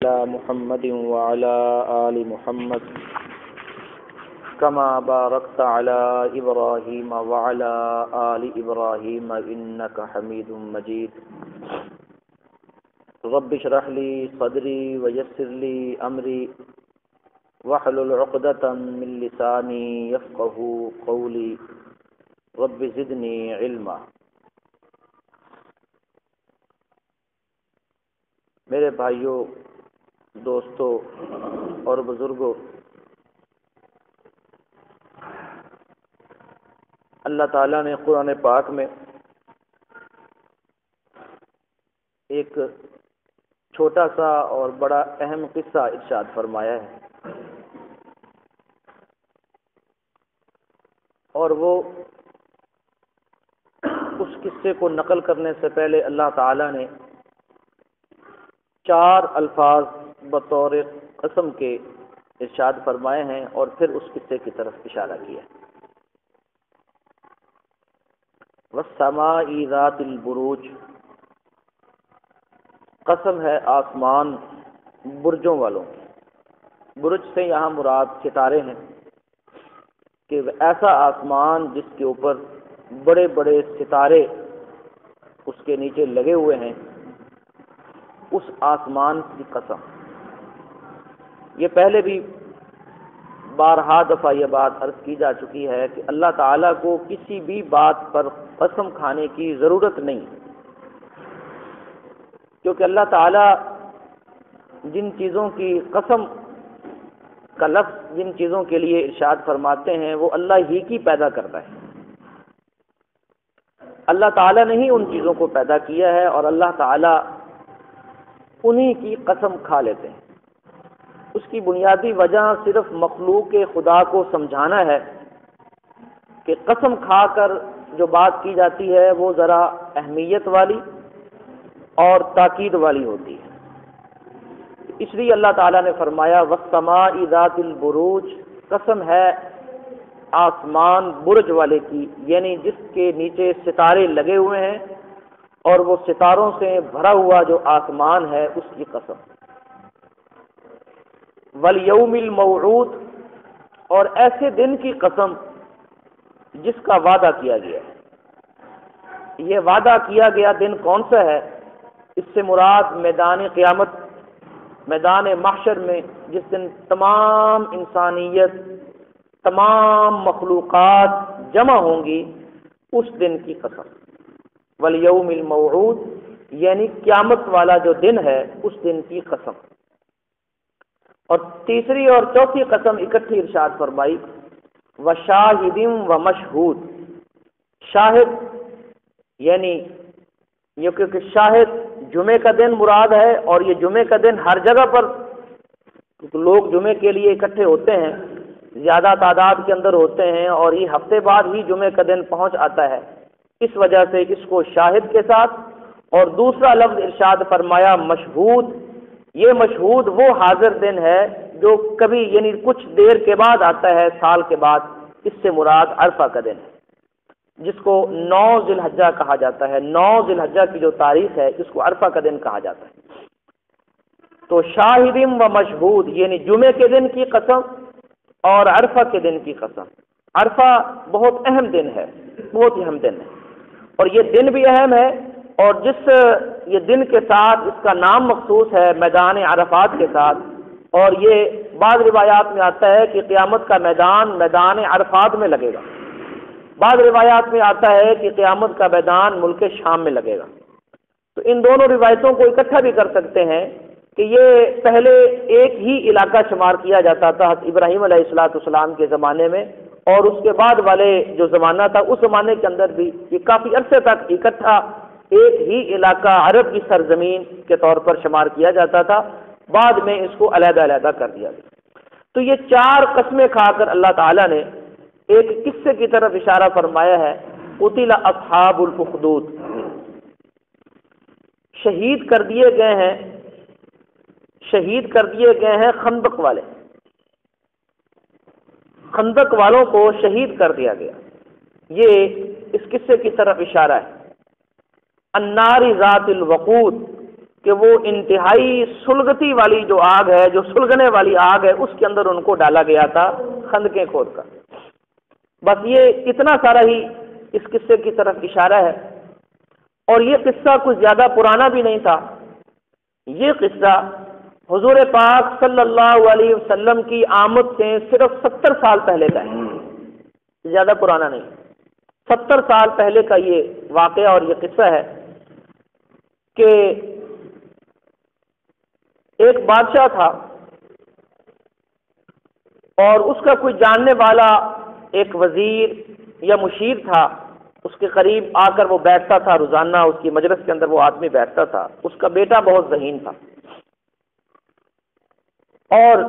على محمد وعلى آل محمد كما باركت على إبراهيم وعلى آل إبراهيم إنك حميد مجيد رب اشرح لي صدري ويسر لي أمري واحلل عقدة من لساني يفقهوا قولي رب زدني علما۔ میرے بھائیوں، دوستوں اور بزرگوں، اللہ تعالیٰ نے قرآن پاک میں ایک چھوٹا سا اور بڑا اہم قصہ ارشاد فرمایا ہے، اور وہ اس قصے کو نقل کرنے سے پہلے اللہ تعالیٰ نے 4 الفاظ بطور قسم کے ارشاد فرمائے ہیں اور پھر اس قصے کی طرف اشارہ کیا۔ وَالسَّمَاءِ ذَاتِ الْبُرُوجِ، قسم ہے آسمان برجوں والوں کی۔ برج سے یہاں مراد ستارے ہیں کہ ایسا آسمان جس کے اوپر بڑے بڑے ستارے اس کے نیچے لگے ہوئے ہیں، اس آسمان کی قسم۔ یہ پہلے بھی بارہا دفعہ یہ بات عرض کی جا چکی ہے کہ اللہ تعالیٰ کو کسی بھی بات پر قسم کھانے کی ضرورت نہیں، کیونکہ اللہ تعالیٰ جن چیزوں کی قسم کا لفظ جن چیزوں کے لیے ارشاد فرماتے ہیں وہ اللہ ہی کی پیدا کرتا ہے۔ اللہ تعالیٰ نے ہی ان چیزوں کو پیدا کیا ہے اور اللہ تعالیٰ انہی کی قسم کھا لیتے ہیں۔ اس کی بنیادی وجہ صرف مخلوق خدا کو سمجھانا ہے کہ قسم کھا کر جو بات کی جاتی ہے وہ ذرا اہمیت والی اور تاکید والی ہوتی ہے۔ اس لیے اللہ تعالیٰ نے فرمایا وَالسَّمَاءِ ذَاتِ الْبُرُوجِ، قسم ہے آسمان برج والے کی، یعنی جس کے نیچے ستارے لگے ہوئے ہیں اور وہ ستاروں سے بھرا ہوا جو آسمان ہے اس کی قسم۔ وَالْيَوْمِ الْمَوْعُودِ، اور ایسے دن کی قسم جس کا وعدہ کیا گیا ہے۔ یہ وعدہ کیا گیا دن کون سا ہے؟ اس سے مراد میدان قیامت، میدان محشر میں جس دن تمام انسانیت، تمام مخلوقات جمع ہوں گی، اس دن کی قسم۔ والیوم الموعود، یعنی قیامت والا جو دن ہے اس دن کی قسم۔ اور تیسری اور چوتھی قسم اکٹھی ارشاد فرمائی وشاہد ومشہود، شاہد یعنی یہ کیونکہ شاہد جمعے کا دن مراد ہے، اور یہ جمعے کا دن ہر جگہ پر لوگ جمعے کے لیے اکٹھے ہوتے ہیں، زیادہ تعداد کے اندر ہوتے ہیں، اور یہ ہفتے بعد ہی جمعے کا دن پہنچ آتا ہے، اس وجہ سے اس کو شاہد کے ساتھ۔ اور دوسرا لفظ ارشاد فرمایا مشہود، یہ مشہود وہ حاضر دن ہے جو کبھی یعنی کچھ دیر کے بعد آتا ہے، سال کے بعد۔ اس سے مراد عرفہ کا دن ہے جس کو 9 ذی الحجہ کہا جاتا ہے۔ 9 ذی الحجہ کی جو تاریخ ہے اس کو عرفہ کا دن کہا جاتا ہے۔ تو شاہد و مشہود یعنی جمعے کے دن کی قسم اور عرفہ کے دن کی قسم۔ عرفہ بہت اہم دن ہے، بہت اہم دن ہے، اور یہ دن بھی اہم ہے، اور جس یہ دن کے ساتھ اس کا نام مخصوص ہے میدان عرفات کے ساتھ۔ اور یہ بعض روایات میں آتا ہے کہ قیامت کا میدان میدان عرفات میں لگے گا، بعض روایات میں آتا ہے کہ قیامت کا میدان ملک شام میں لگے گا۔ تو ان دونوں روایتوں کو اکٹھا بھی کر سکتے ہیں کہ یہ پہلے ایک ہی علاقہ شمار کیا جاتا تھا حضرت ابراہیم علیہ السلام کے زمانے میں، اور اس کے بعد والے جو زمانہ تھا اس زمانے کے اندر بھی یہ کافی عرصے تک اکٹھا ایک ہی علاقہ عرب کی سرزمین کے طور پر شمار کیا جاتا تھا، بعد میں اس کو علیحدہ علیحدہ کر دیا گیا۔ تو یہ 4 قسمیں کھا کر اللہ تعالیٰ نے ایک قصے کی طرف اشارہ فرمایا ہے قتل اصحاب الاخدود، شہید کر دیے گئے ہیں، شہید کر دیے گئے ہیں خندق والے، خندق والوں کو شہید کر دیا گیا۔ یہ اس قصے کی طرف اشارہ ہے۔ النار ذات الوقود، کہ وہ انتہائی سلگتی والی جو آگ ہے، جو سلگنے والی آگ ہے، اس کے اندر ان کو ڈالا گیا تھا خندقیں کھود کر۔ بس یہ اتنا سارا ہی اس قصے کی طرف اشارہ ہے، اور یہ قصہ کچھ زیادہ پرانا بھی نہیں تھا۔ یہ قصہ حضور پاک صلی اللہ علیہ وسلم کی آمد سے صرف 70 سال پہلے کا ہے، زیادہ پرانا نہیں۔ 70 سال پہلے کا یہ واقعہ اور یہ قصہ ہے کہ ایک بادشاہ تھا، اور اس کا کوئی جاننے والا ایک وزیر یا مشیر تھا، اس کے قریب آ کر وہ بیٹھتا تھا روزانہ، اس کی مجلس کے اندر وہ آدمی بیٹھتا تھا۔ اس کا بیٹا بہت ذہین تھا، اور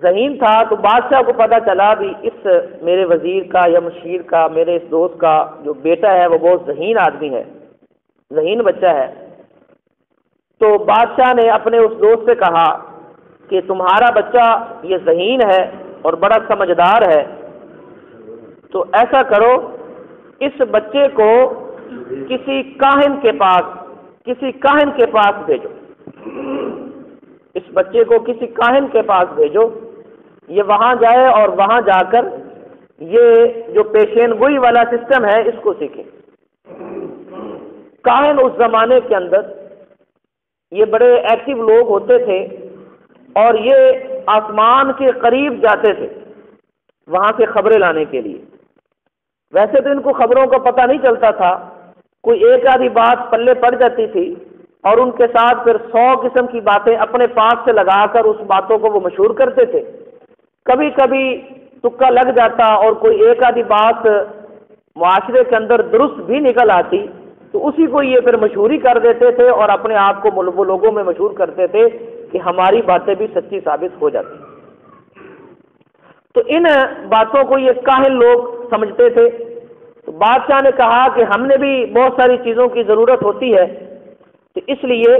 ذہین تھا تو بادشاہ کو پتہ چلا بھی اس میرے وزیر کا یا مشیر کا، میرے اس دوست کا جو بیٹا ہے وہ بہت ذہین آدمی ہے، ذہین بچہ ہے۔ تو بادشاہ نے اپنے اس دوست سے کہا کہ تمہارا بچہ یہ ذہین ہے اور بڑا سمجھدار ہے، تو ایسا کرو اس بچے کو کسی کاہن کے پاس بھیجو، اس بچے کو کسی کاہن کے پاس بھیجو، یہ وہاں جائے اور وہاں جا کر یہ جو پیشین گوئی والا سسٹم ہے اس کو سیکھے۔ کاہن اس زمانے کے اندر یہ بڑے ایکٹیو لوگ ہوتے تھے، اور یہ آسمان کے قریب جاتے تھے وہاں سے خبریں لانے کے لیے۔ ویسے تو ان کو خبروں کا پتہ نہیں چلتا تھا، کوئی ایک آدھی بات پلے پڑ جاتی تھی، اور ان کے ساتھ پھر 100 قسم کی باتیں اپنے پاس سے لگا کر اس باتوں کو وہ مشہور کرتے تھے۔ کبھی کبھی تکا لگ جاتا اور کوئی ایک آدھی بات معاشرے کے اندر درست بھی نکل آتی تو اسی کو یہ پھر مشہوری کر دیتے تھے، اور اپنے آپ کو وہ لوگوں میں مشہور کرتے تھے کہ ہماری باتیں بھی سچی ثابت ہو جاتی۔ تو ان باتوں کو یہ کاہن لوگ سمجھتے تھے۔ تو بادشاہ نے کہا کہ ہم نے بھی بہت ساری چیزوں کی ضرورت ہوتی ہے، تو اس لیے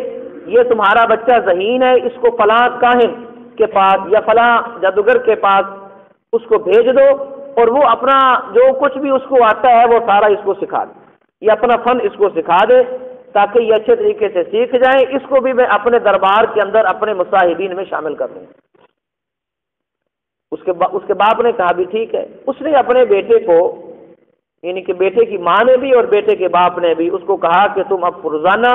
یہ تمہارا بچہ ذہین ہے، اس کو فلاں کاہن کے پاس یا فلاں جادوگر کے پاس اس کو بھیج دو، اور وہ اپنا جو کچھ بھی اس کو آتا ہے وہ سارا اس کو سکھا دے، یہ اپنا فن اس کو سکھا دے تاکہ یہ اچھے طریقے سے سیکھ جائیں۔ اس کو بھی میں اپنے دربار کے اندر اپنے مصاحبین میں شامل کر دوں۔ اس کے باپ نے کہا بھی ٹھیک ہے۔ اس نے اپنے بیٹے کو، یعنی کہ بیٹے کی ماں نے بھی اور بیٹے کے باپ نے بھی اس کو کہا کہ تم اب روزانہ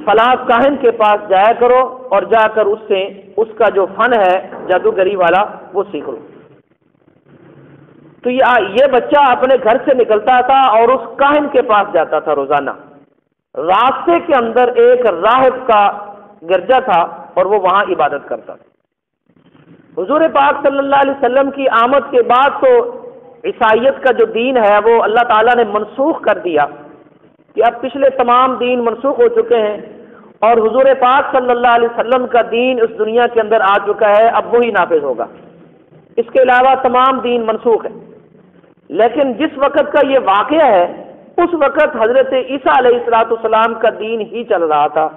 فلاں کاہن کے پاس جایا کرو، اور جا کر اس سے اس کا جو فن ہے جادوگری والا وہ سیکھ لو۔ تو یہ بچہ اپنے گھر سے نکلتا تھا اور اس کاہن کے پاس جاتا تھا روزانہ۔ راستے کے اندر ایک راہب کا گرجا تھا اور وہ وہاں عبادت کرتا تھا۔ حضور پاک صلی اللہ علیہ وسلم کی آمد کے بعد تو عیسائیت کا جو دین ہے وہ اللہ تعالیٰ نے منسوخ کر دیا کہ اب پچھلے تمام دین منسوخ ہو چکے ہیں، اور حضور پاک صلی اللہ علیہ وسلم کا دین اس دنیا کے اندر آ چکا ہے، اب وہی نافذ ہوگا، اس کے علاوہ تمام دین منسوخ ہے۔ لیکن جس وقت کا یہ واقعہ ہے اس وقت حضرت عیسیٰ علیہ السلام کا دین ہی چل رہا تھا،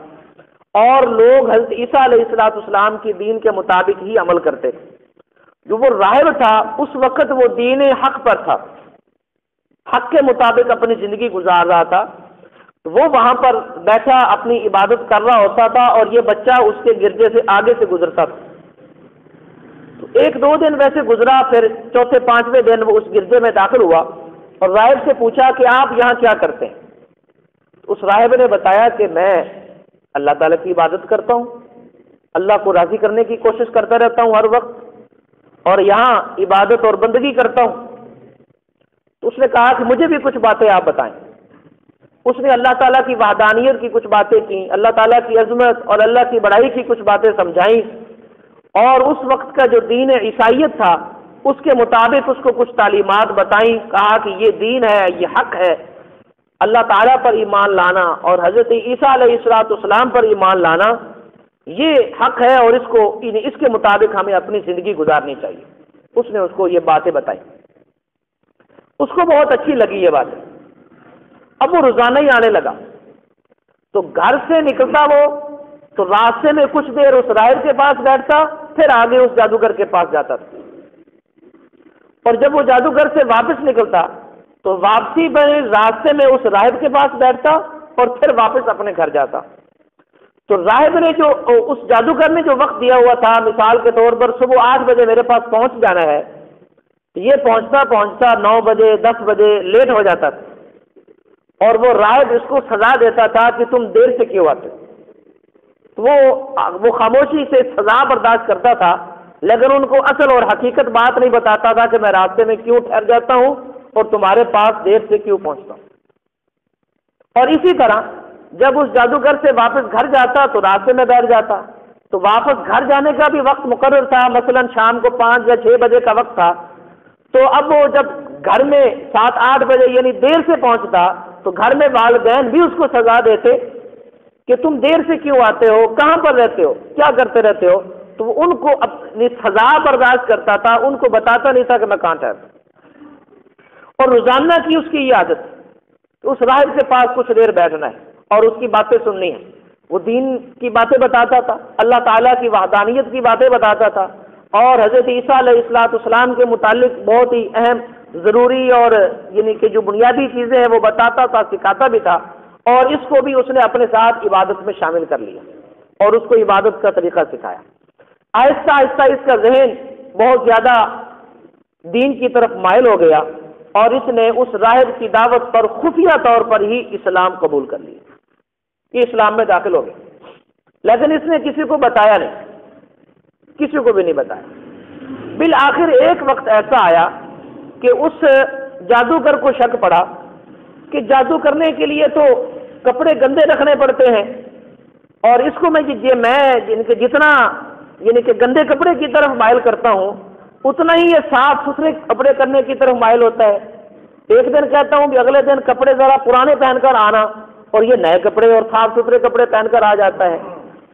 اور لوگ حضرت عیسیٰ علیہ السلام کی دین کے مطابق ہی عمل کرتے تھے۔ جو وہ راہب تھا اس وقت وہ دین حق پر تھا، حق کے مطابق اپنی زندگی گزار رہا تھا، تو وہ وہاں پر بیٹھا اپنی عبادت کر رہا ہوتا تھا، اور یہ بچہ اس کے گرجے سے آگے سے گزرتا تھا۔ تو ایک دو دن ویسے گزرا، پھر چوتھے پانچویں دن وہ اس گرجے میں داخل ہوا اور راہب سے پوچھا کہ آپ یہاں کیا کرتے ہیں؟ اس راہب نے بتایا کہ میں اللہ تعالیٰ کی عبادت کرتا ہوں، اللہ کو راضی کرنے کی کوشش کرتا رہتا ہوں ہر وقت، اور یہاں عبادت اور بندگی کرتا ہوں۔ تو اس نے کہا کہ مجھے بھی کچھ باتیں آپ بتائیں۔ اس نے اللہ تعالیٰ کی وحدانیت کی کچھ باتیں کی، اللہ تعالیٰ کی عظمت اور اللہ کی بڑائی کی کچھ باتیں سمجھائیں، اور اس وقت کا جو دین عیسائیت تھا اس کے مطابق اس کو کچھ تعلیمات بتائیں۔ کہا کہ یہ دین ہے، یہ حق ہے، اللہ تعالیٰ پر ایمان لانا اور حضرت عیسیٰ علیہ السلام پر ایمان لانا یہ حق ہے، اور اس کے مطابق ہمیں اپنی زندگی گزارنی چاہیے۔ اس نے اس کو یہ باتیں بتائیں، اس کو بہت اچھی لگی یہ باتیں۔ اب وہ روزانہ ہی آنے لگا، تو گھر سے نکلتا وہ تو راستے میں کچھ دیر اس راہب کے پاس بیٹھتا، پھر آگے اس جادوگر کے پاس جاتا تھا، اور جب وہ جادوگر سے واپس نکلتا تو واپسی میں راستے میں اس راہب کے پاس بیٹھتا اور پھر واپس اپنے گھر جاتا۔ تو راہب نے جو اس جادوگر نے جو وقت دیا ہوا تھا، مثال کے طور پر صبح 8 بجے میرے پاس پہنچ جانا ہے، تو یہ پہنچتا پہنچتا 9 بجے 10 بجے لیٹ ہو جاتا تھا، اور وہ راہب اس کو سزا دیتا تھا کہ تم دیر سے کیوں آتے؟ تو وہ خاموشی سے سزا برداشت کرتا تھا، لیکن ان کو اصل اور حقیقت بات نہیں بتاتا تھا کہ میں راستے میں کیوں ٹھہر جاتا ہوں اور تمہارے پاس دیر سے کیوں پہنچتا ہوں۔ اور اسی طرح جب اس جادوگر سے واپس گھر جاتا تو راستے میں بیٹھ جاتا، تو واپس گھر جانے کا بھی وقت مقرر تھا، مثلا شام کو 5 یا 6 بجے کا وقت تھا، تو اب وہ جب گھر میں 7-8 بجے یعنی دیر سے پہنچتا تو گھر میں والدین بھی اس کو سزا دیتے کہ تم دیر سے کیوں آتے ہو، کہاں پر رہتے ہو، کیا کرتے رہتے ہو، تو وہ ان کو اپنی سزا برداشت کرتا تھا، ان کو بتاتا نہیں تھا کہ میں کہاں ٹھہرتا۔ اور روزانہ کی اس کی یہ عادت، تو اس راہب کے پاس کچھ دیر بیٹھنا ہے اور اس کی باتیں سننی ہیں، وہ دین کی باتیں بتاتا تھا، اللہ تعالیٰ کی وحدانیت کی باتیں بتاتا تھا، اور حضرت عیسیٰ علیہ السلام کے متعلق بہت ہی اہم ضروری اور یعنی کہ جو بنیادی چیزیں ہیں وہ بتاتا تھا، سکھاتا بھی تھا، اور اس کو بھی اس نے اپنے ساتھ عبادت میں شامل کر لیا اور اس کو عبادت کا طریقہ سکھایا۔ آہستہ آہستہ اس کا ذہن بہت زیادہ دین کی طرف مائل ہو گیا، اور اس نے اس راہب کی دعوت پر خفیہ طور پر ہی اسلام قبول کر لیا، یہ اسلام میں داخل ہو گیا، لیکن اس نے کسی کو بتایا نہیں، کسی کو بھی نہیں بتایا۔ بالآخر ایک وقت ایسا آیا کہ اس جادوگر کو شک پڑا کہ جادو کرنے کے لیے تو کپڑے گندے رکھنے پڑتے ہیں، اور اس کو میں جتنا یعنی کہ گندے کپڑے کی طرف مائل کرتا ہوں اتنا ہی یہ صاف ستھرے کپڑے کرنے کی طرف مائل ہوتا ہے۔ ایک دن کہتا ہوں کہ اگلے دن کپڑے ذرا پرانے پہن کر آنا، اور یہ نئے کپڑے اور صاف ستھرے کپڑے پہن کر آ جاتا ہے۔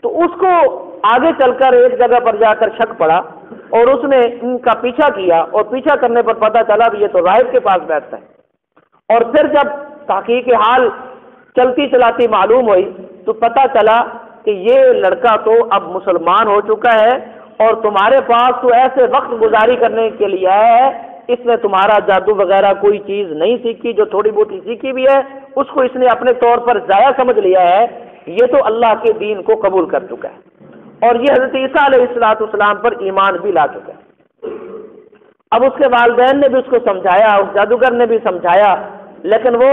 تو اس کو آگے چل کر ایک جگہ پر جا کر شک پڑا، اور اس نے ان کا پیچھا کیا، اور پیچھا کرنے پر پتہ چلا کہ یہ تو راہب کے پاس بیٹھتا ہے، اور پھر جب تحقیق حال چلتی چلاتی معلوم ہوئی تو پتہ چلا کہ یہ لڑکا تو اب مسلمان ہو چکا ہے، اور تمہارے پاس تو ایسے وقت گزاری کرنے کے لیے آیا ہے، اس نے تمہارا جادو وغیرہ کوئی چیز نہیں سیکھی، جو تھوڑی بہت سیکھی بھی ہے اس کو اس نے اپنے طور پر ضائع سمجھ لیا ہے، یہ تو اللہ کے دین کو قبول کر چکا ہے، اور یہ حضرت عیسیٰ علیہ السلام پر ایمان بھی لا چکا ہے۔ اب اس کے والدین نے بھی اس کو سمجھایا، اس جادوگر نے بھی سمجھایا، لیکن وہ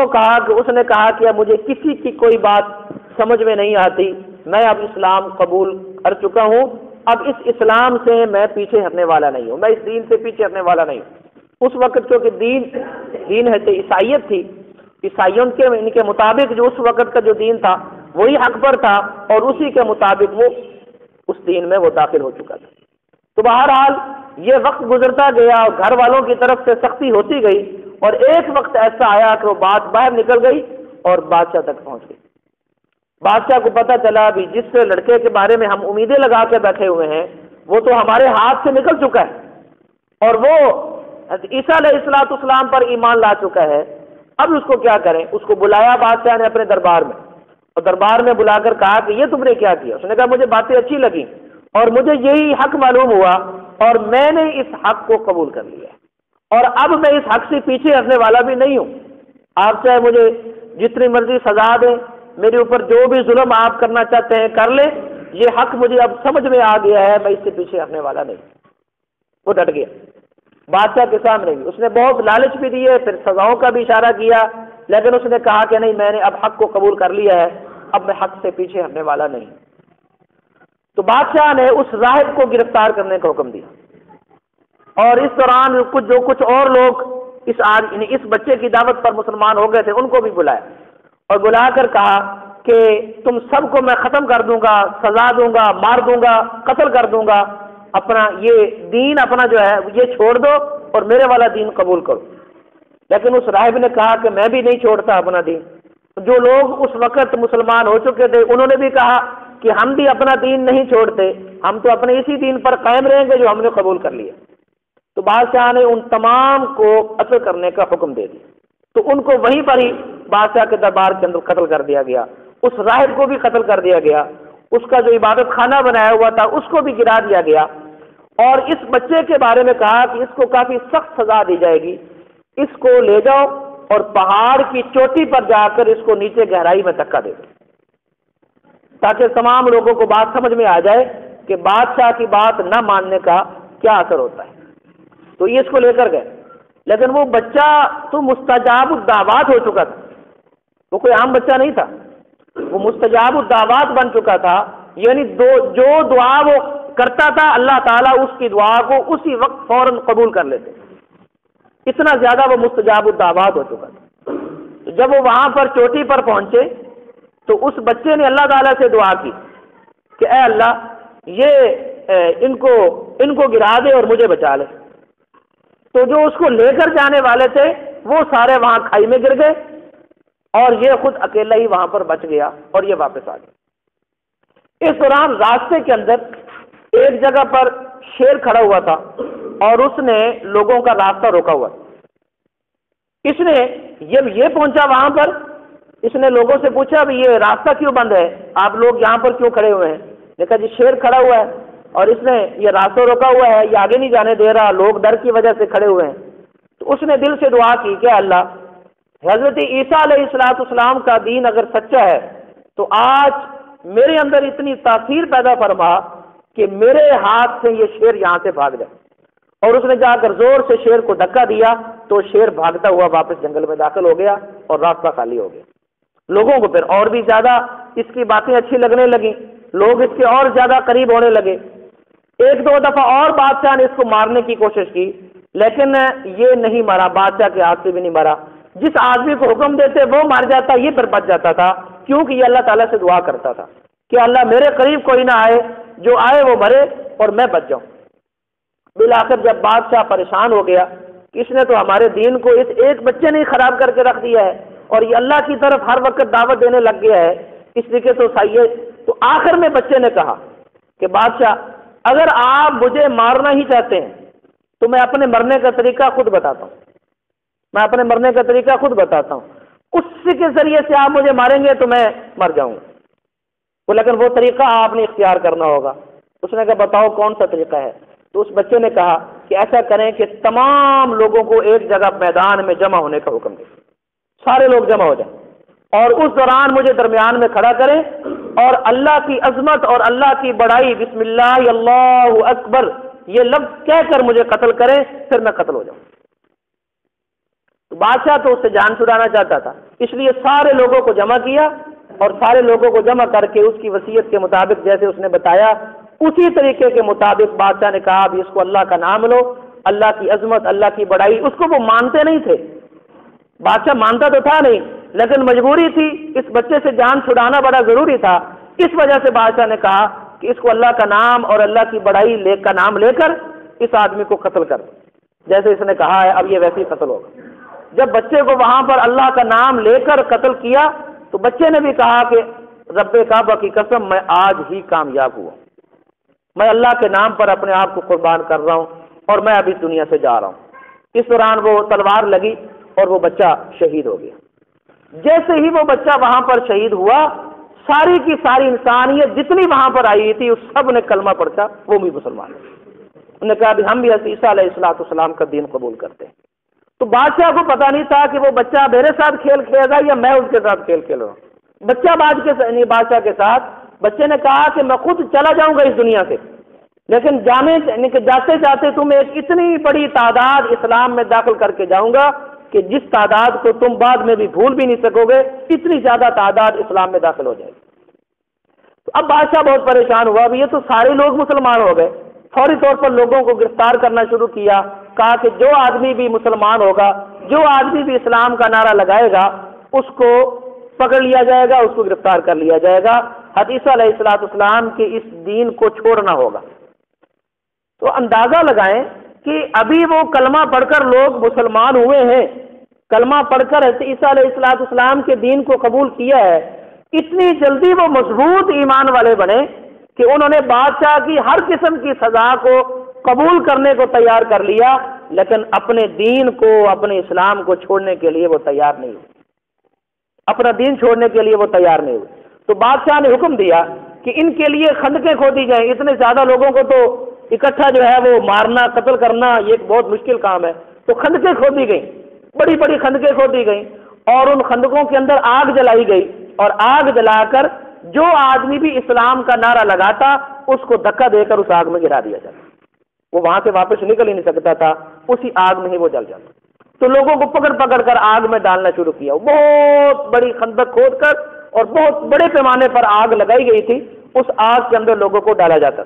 اس نے کہا کہ اب مجھے کسی کی کوئی بات سمجھ میں نہیں آتی، میں اب اسلام قبول کر چکا ہوں، اب اس اسلام سے میں پیچھے ہٹنے والا نہیں ہوں، میں اس دین سے پیچھے ہٹنے والا نہیں ہوں۔ اس وقت چونکہ دین ہے تو عیسائیت تھی، عیسائیوں کے ان کے مطابق جو اس وقت کا جو دین تھا وہی حق پر تھا، اور اسی کے مطابق وہ اس دین میں وہ داخل ہو چکا تھا۔ تو بہرحال یہ وقت گزرتا گیا اور گھر والوں کی طرف سے سختی ہوتی گئی، اور ایک وقت ایسا آیا کہ وہ بات باہر نکل گئی اور بادشاہ تک پہنچ گئی۔ بادشاہ کو پتہ چلا بھی جس لڑکے کے بارے میں ہم امیدیں لگا کے بیٹھے ہوئے ہیں وہ تو ہمارے ہاتھ سے نکل چکا ہے، اور وہ عیسیٰ علیہ السلام پر ایمان لا چکا ہے، اب اس کو کیا کریں؟ اس کو بلایا بادشاہ نے اپنے دربار میں، اور دربار میں بلا کر کہا کہ یہ تم نے کیا کیا؟ اس نے کہا مجھے باتیں اچھی لگیں اور مجھے یہی حق معلوم ہوا، اور میں نے اس حق کو قبول کر لیا، اور اب میں اس حق سے پیچھے ہٹنے والا بھی نہیں ہوں۔ آپ چاہے مجھے جتنی مرضی سزا دیں، میرے اوپر جو بھی ظلم آپ کرنا چاہتے ہیں کر لیں، یہ حق مجھے اب سمجھ میں آ گیا ہے، میں اس سے پیچھے ہٹنے والا نہیں۔ وہ ڈٹ گیا بادشاہ کے سامنے بھی، اس نے بہت لالچ بھی دیے، پھر سزاؤں کا بھی اشارہ کیا، لیکن اس نے کہا کہ نہیں، میں نے اب حق کو قبول کر لیا ہے، اب میں حق سے پیچھے ہٹنے والا نہیں۔ تو بادشاہ نے اس راہب کو گرفتار کرنے کا حکم دیا، اور اس دوران کچھ اور لوگ اس بچے کی دعوت پر مسلمان ہو گئے تھے، ان کو بھی بلایا، اور بلا کر کہا کہ تم سب کو میں ختم کر دوں گا، سزا دوں گا، مار دوں گا، قتل کر دوں گا، اپنا یہ دین اپنا جو ہے یہ چھوڑ دو اور میرے والا دین قبول کرو۔ لیکن اس راہب نے کہا کہ میں بھی نہیں چھوڑتا اپنا دین۔ جو لوگ اس وقت مسلمان ہو چکے تھے انہوں نے بھی کہا کہ ہم بھی اپنا دین نہیں چھوڑتے، ہم تو اپنے اسی دین پر قائم رہیں گے جو ہم نے قبول کر لیا۔ تو بادشاہ نے ان تمام کو قتل کرنے کا حکم دے دیا، تو ان کو وہیں پر ہی بادشاہ کے دربار کے اندر قتل کر دیا گیا، اس راہب کو بھی قتل کر دیا گیا، اس کا جو عبادت خانہ بنایا ہوا تھا اس کو بھی گرا دیا گیا، اور اس بچے کے بارے میں کہا کہ اس کو کافی سخت سزا دی جائے گی، اس کو لے جاؤ اور پہاڑ کی چوٹی پر جا کر اس کو نیچے گہرائی میں دھکا دے دو۔ تاکہ تمام لوگوں کو بات سمجھ میں آ جائے کہ بادشاہ کی بات نہ ماننے کا کیا اثر ہوتا ہے۔ تو یہ اس کو لے کر گئے، لیکن وہ بچہ تو مستجاب الدعوات ہو چکا تھا، وہ کوئی عام بچہ نہیں تھا، وہ مستجاب الدعوات بن چکا تھا، یعنی جو دعا وہ کرتا تھا اللہ تعالیٰ اس کی دعا کو اسی وقت فوراً قبول کر لیتے، اتنا زیادہ وہ مستجاب الدعوات ہو چکا تھا۔ تو جب وہ وہاں پر چوٹی پر پہنچے تو اس بچے نے اللہ تعالیٰ سے دعا کی کہ اے اللہ یہ ان کو گرا دے اور مجھے بچا لے۔ تو جو اس کو لے کر جانے والے تھے وہ سارے وہاں کھائی میں گر گئے اور یہ خود اکیلا ہی وہاں پر بچ گیا اور یہ واپس آ گیا۔ اس دوران راستے کے اندر ایک جگہ پر شیر کھڑا ہوا تھا اور اس نے لوگوں کا راستہ روکا ہوا تھا۔ اس نے جب یہ پہنچا وہاں پر، اس نے لوگوں سے پوچھا بھی یہ راستہ کیوں بند ہے، آپ لوگ یہاں پر کیوں کھڑے ہوئے ہیں؟ دیکھا جی شیر کھڑا ہوا ہے اور اس نے یہ راستہ روکا ہوا ہے، یہ آگے نہیں جانے دے رہا، لوگ ڈر کی وجہ سے کھڑے ہوئے ہیں۔ تو اس نے دل سے دعا کی کہ اللہ حضرت عیسیٰ علیہ السلام کا دین اگر سچا ہے تو آج میرے اندر اتنی تاثیر پیدا فرما کہ میرے ہاتھ سے یہ شیر یہاں سے بھاگ جائے۔ اور اس نے جا کر زور سے شیر کو دھکا دیا تو شیر بھاگتا ہوا واپس جنگل میں داخل ہو گیا اور راستہ خالی ہو گیا۔ لوگوں کو پھر اور بھی زیادہ اس کی باتیں اچھی لگنے لگیں، لوگ اس کے اور زیادہ قریب ہونے لگے۔ ایک دو دفعہ اور بادشاہ نے اس کو مارنے کی کوشش کی لیکن یہ نہیں مرا، بادشاہ کے ہاتھ سے بھی نہیں مرا۔ جس آدمی کو حکم دیتے وہ مر جاتا، یہ پھر بچ جاتا تھا، کیونکہ یہ اللہ تعالیٰ سے دعا کرتا تھا کہ اللہ میرے قریب کوئی نہ آئے، جو آئے وہ مرے اور میں بچ جاؤں۔ بالآخر جب بادشاہ پریشان ہو گیا کہ اس نے تو ہمارے دین کو اس ایک بچے نے خراب کر کے رکھ دیا ہے اور یہ اللہ کی طرف ہر وقت دعوت دینے لگ گیا ہے، اس لیے تو صحیح ہے۔ تو آخر میں بچے نے کہا کہ بادشاہ اگر آپ مجھے مارنا ہی چاہتے ہیں تو میں اپنے مرنے کا طریقہ خود بتاتا ہوں، میں اپنے مرنے کا طریقہ خود بتاتا ہوں، اس کے ذریعے سے آپ مجھے ماریں گے تو میں مر جاؤں گا، لیکن وہ طریقہ آپ نے اختیار کرنا ہوگا۔ اس نے کہا بتاؤ کون سا طریقہ ہے؟ تو اس بچے نے کہا کہ ایسا کریں کہ تمام لوگوں کو ایک جگہ میدان میں جمع ہونے کا حکم دیں، سارے لوگ جمع ہو جائیں اور اس دوران مجھے درمیان میں کھڑا کریں اور اللہ کی عظمت اور اللہ کی بڑائی بسم اللہ اللہ اکبر یہ لفظ کہہ کر مجھے قتل کریں، پھر میں قتل ہو جاؤں۔ تو بادشاہ تو اس سے جان چھڑانا چاہتا تھا، اس لیے سارے لوگوں کو جمع کیا اور سارے لوگوں کو جمع کر کے اس کی وصیت کے مطابق جیسے اس نے بتایا اسی طریقے کے مطابق بادشاہ نے کہا اب اس کو اللہ کا نام لو، اللہ کی عظمت اللہ کی بڑائی۔ اس کو وہ مانتے نہیں تھے، بادشاہ مانتا تو تھا نہیں لیکن مجبوری تھی، اس بچے سے جان چھڑانا بڑا ضروری تھا، اس وجہ سے بادشاہ نے کہا کہ اس کو اللہ کا نام اور اللہ کی بڑائی کا نام لے کر اس آدمی کو قتل کر، جیسے اس نے کہا ہے اب یہ ویسے ہی قتل ہوگا۔ جب بچے کو وہاں پر اللہ کا نام لے کر قتل کیا تو بچے نے بھی کہا کہ رب کعبہ کی قسم میں آج ہی کامیاب ہوا، میں اللہ کے نام پر اپنے آپ کو قربان کر رہا ہوں اور میں ابھی دنیا سے جا رہا ہوں۔ اس دوران وہ تلوار لگی اور وہ بچہ شہید ہو گیا۔ جیسے ہی وہ بچہ وہاں پر شہید ہوا ساری کی ساری انسانیت جتنی وہاں پر آئی تھی اس سب نے کلمہ پڑھا، وہ بھی مسلمان ہیں۔ انہوں نے کہا ہم بھی عیسیٰ علیہ السلام کا دین قبول کرتے ہیں۔ تو بادشاہ کو پتا نہیں تھا کہ وہ بچہ میرے ساتھ کھیل کھیلے گا یا میں اس کے ساتھ کھیل کھیل رہا ہوں۔ بچہ بادشاہ کے ساتھ، بچے نے کہا کہ میں خود چلا جاؤں گا اس دنیا سے، لیکن جاتے جاتے تم ایک اتنی بڑی تعداد اسلام میں داخل کر کے جاؤں گا کہ جس تعداد کو تم بعد میں بھی بھول بھی نہیں سکو گے، اتنی زیادہ تعداد اسلام میں داخل ہو جائے گی۔ تو اب بادشاہ بہت پریشان ہوا، اب یہ تو سارے لوگ مسلمان ہو گئے، فوری طور پر لوگوں کو گرفتار کرنا شروع کیا، کہا کہ جو آدمی بھی مسلمان ہوگا، جو آدمی بھی اسلام کا نعرہ لگائے گا اس کو پکڑ لیا جائے گا، اس کو گرفتار کر لیا جائے گا، عیسیٰ علیہ السلام کے اس دین کو چھوڑنا ہوگا۔ تو اندازہ لگائیں کہ ابھی وہ کلمہ پڑھ کر لوگ مسلمان ہوئے ہیں، کلمہ پڑھ کر عیسیٰ علیہ السلام کے دین کو قبول کیا ہے، اتنی جلدی وہ مضبوط ایمان والے بنے کہ انہوں نے بادشاہ کی ہر قسم کی سزا کو قبول کرنے کو تیار کر لیا، لیکن اپنے دین کو اپنے اسلام کو چھوڑنے کے لیے وہ تیار نہیں ہوئے، اپنا دین چھوڑنے کے لیے وہ تیار نہیں ہوئے۔ تو بادشاہ نے حکم دیا کہ ان کے لیے خندقیں کھودی جائیں، اتنے زیادہ لوگوں کو تو اکٹھا جو ہے وہ مارنا قتل کرنا یہ ایک بہت مشکل کام ہے۔ تو خندقیں کھودی گئیں، بڑی بڑی خندقیں کھودی گئیں اور ان خندقوں کے اندر آگ جلائی گئی اور آگ جلا کر جو آدمی بھی اسلام کا نعرہ لگاتا اس کو دھکا دے کر اس آگ میں گرا دیا جاتا، وہ وہاں سے واپس نکل ہی نہیں سکتا تھا، اسی آگ میں ہی وہ جل جاتا۔ تو لوگوں کو پکڑ پکڑ کر آگ میں ڈالنا شروع کیا، بہت بڑی خندق کھود کر اور بہت بڑے پیمانے پر آگ لگائی گئی تھی، اس آگ کے اندر لوگوں کو ڈالا جاتا۔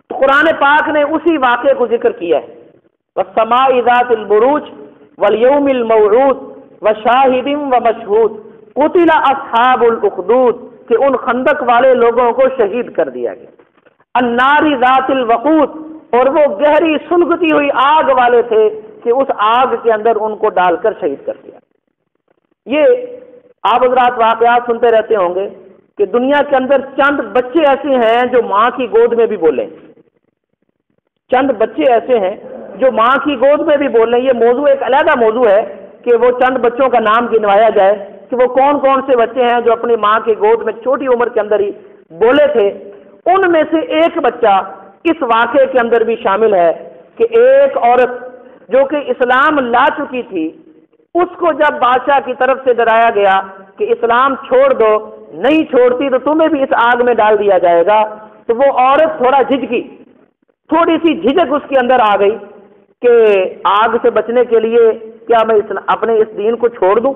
تو قرآن پاک نے اسی واقعے کو ذکر کیا ہے، وَالسَّمَاءِ ذَاتِ الْبُرُوجِ وَالْيَوْمِ الْمَوْعُودِ وَشَاهِدٍ وَمَشْهُودٍ قُتِلَ أَصْحَابُ الْأُخْدُودِ کہ ان خندق والے لوگوں کو شہید کر دیا گیا۔ النَّارِ ذَاتِ الْوَقُودِ اور وہ گہری سلگتی ہوئی آگ والے تھے کہ اس آگ کے اندر ان کو ڈال کر شہید کر دیا۔ یہ آپ حضرات واقعات سنتے رہتے ہوں گے کہ دنیا کے اندر چند بچے ایسے ہیں جو ماں کی گود میں بھی بولیں، چند بچے ایسے ہیں جو ماں کی گود میں بھی بولیں۔ یہ موضوع ایک علیحدہ موضوع ہے کہ وہ چند بچوں کا نام گنوایا جائے کہ وہ کون کون سے بچے ہیں جو اپنی ماں کی گود میں چھوٹی عمر کے اندر ہی بولے تھے۔ ان میں سے ایک بچہ اس واقعے کے اندر بھی شامل ہے کہ ایک عورت جو کہ اسلام لا چکی تھی، اس کو جب بادشاہ کی طرف سے ڈرایا گیا کہ اسلام چھوڑ دو، نہیں چھوڑتی تو تمہیں بھی اس آگ میں ڈال دیا جائے گا، تو وہ عورت تھوڑا جھجکی، تھوڑی سی جھجک اس کے اندر آ گئی کہ آگ سے بچنے کے لیے کیا میں اپنے اس دین کو چھوڑ دوں؟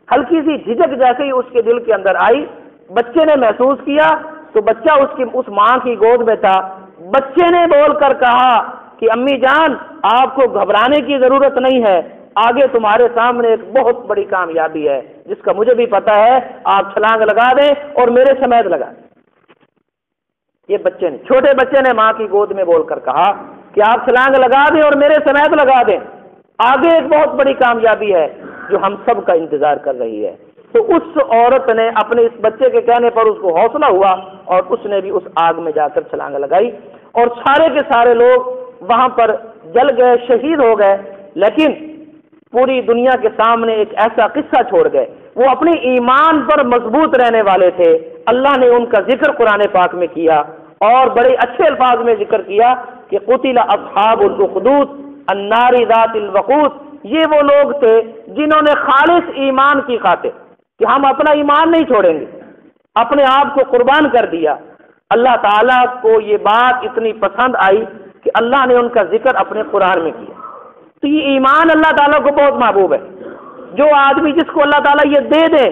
ہلکی سی جھجک جیسے ہی اس کے دل کے اندر آئی، بچے نے محسوس کیا تو بچہ اس ماں کی گود میں تھا، بچے نے بول کر کہا کہ امی جان آپ کو گھبرانے کی ضرورت نہیں ہے، آگے تمہارے سامنے ایک بہت بڑی کامیابی ہے جس کا مجھے بھی پتا ہے، آپ چھلانگ لگا دیں اور میرے سمیت لگا دیں۔ یہ بچے نے، چھوٹے بچے نے ماں کی گود میں بول کر کہا کہ آپ چھلانگ لگا دیں اور میرے سمیت لگا دیں، آگے ایک بہت بڑی کامیابی ہے جو ہم سب کا انتظار کر رہی ہے۔ تو اس عورت نے اپنے اس بچے کے کہنے پر اس کو حوصلہ ہوا اور اس نے بھی اس آگ میں جا کر چھلانگ لگائی اور سارے کے سارے لوگ وہاں پر جل گئے، شہید ہو گئے، لیکن پوری دنیا کے سامنے ایک ایسا قصہ چھوڑ گئے، وہ اپنے ایمان پر مضبوط رہنے والے تھے۔ اللہ نے ان کا ذکر قرآن پاک میں کیا اور بڑے اچھے الفاظ میں ذکر کیا کہ قتل اصحاب الاخدود النار ذات الوقود، یہ وہ لوگ تھے جنہوں نے خالص ایمان کی خاطر کہ ہم اپنا ایمان نہیں چھوڑیں گے، اپنے آپ کو قربان کر دیا۔ اللہ تعالیٰ کو یہ بات اتنی پسند آئی کہ اللہ نے ان کا ذکر اپنے قرآن میں کیا۔ تو یہ ایمان اللہ تعالیٰ کو بہت محبوب ہے۔ جو آدمی جس کو اللہ تعالیٰ یہ دے دے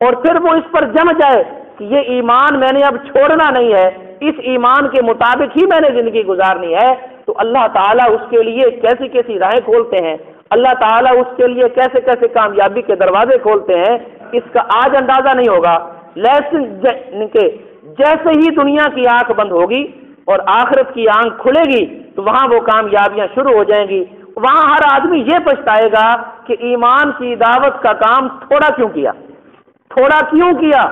اور پھر وہ اس پر جم جائے کہ یہ ایمان میں نے اب چھوڑنا نہیں ہے، اس ایمان کے مطابق ہی میں نے زندگی گزارنی ہے، تو اللہ تعالیٰ اس کے لیے کیسی کیسی راہیں کھولتے ہیں، اللہ تعالیٰ اس کے لیے کیسے کیسے کامیابی کے دروازے کھولتے ہیں، اس کا آج اندازہ نہیں ہوگا۔ لیکن جیسے ہی دنیا کی آنکھ بند ہوگی اور آخرت کی آنکھ کھلے گی تو وہاں وہ کامیابیاں شروع ہو جائیں گی۔ وہاں ہر آدمی یہ پچھتائے گا کہ ایمان کی دعوت کا کام تھوڑا کیوں کیا، تھوڑا کیوں کیا،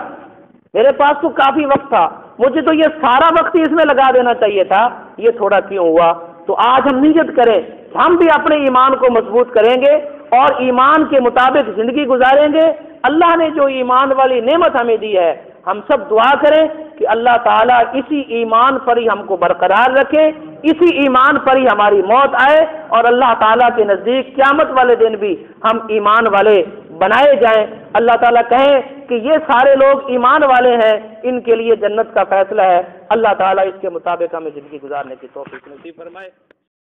میرے پاس تو کافی وقت تھا، مجھے تو یہ سارا وقت ہی اس میں لگا دینا چاہیے تھا، یہ تھوڑا کیوں ہوا۔ تو آج ہم نیت کریں، ہم بھی اپنے ایمان کو مضبوط کریں گے اور ایمان کے مطابق زندگی گزاریں گے۔ اللہ نے جو ایمان والی نعمت ہمیں دی ہے، ہم سب دعا کریں کہ اللہ تعالیٰ اسی ایمان پر ہی ہم کو برقرار رکھے، اسی ایمان پر ہی ہماری موت آئے اور اللہ تعالیٰ کے نزدیک قیامت والے دن بھی ہم ایمان والے بنائے جائیں۔ اللہ تعالیٰ کہیں کہ یہ سارے لوگ ایمان والے ہیں، ان کے لیے جنت کا فیصلہ ہے۔ اللہ تعالیٰ اس کے مطابق ہمیں زندگی گزارنے کی توفیق نصیب فرمائے۔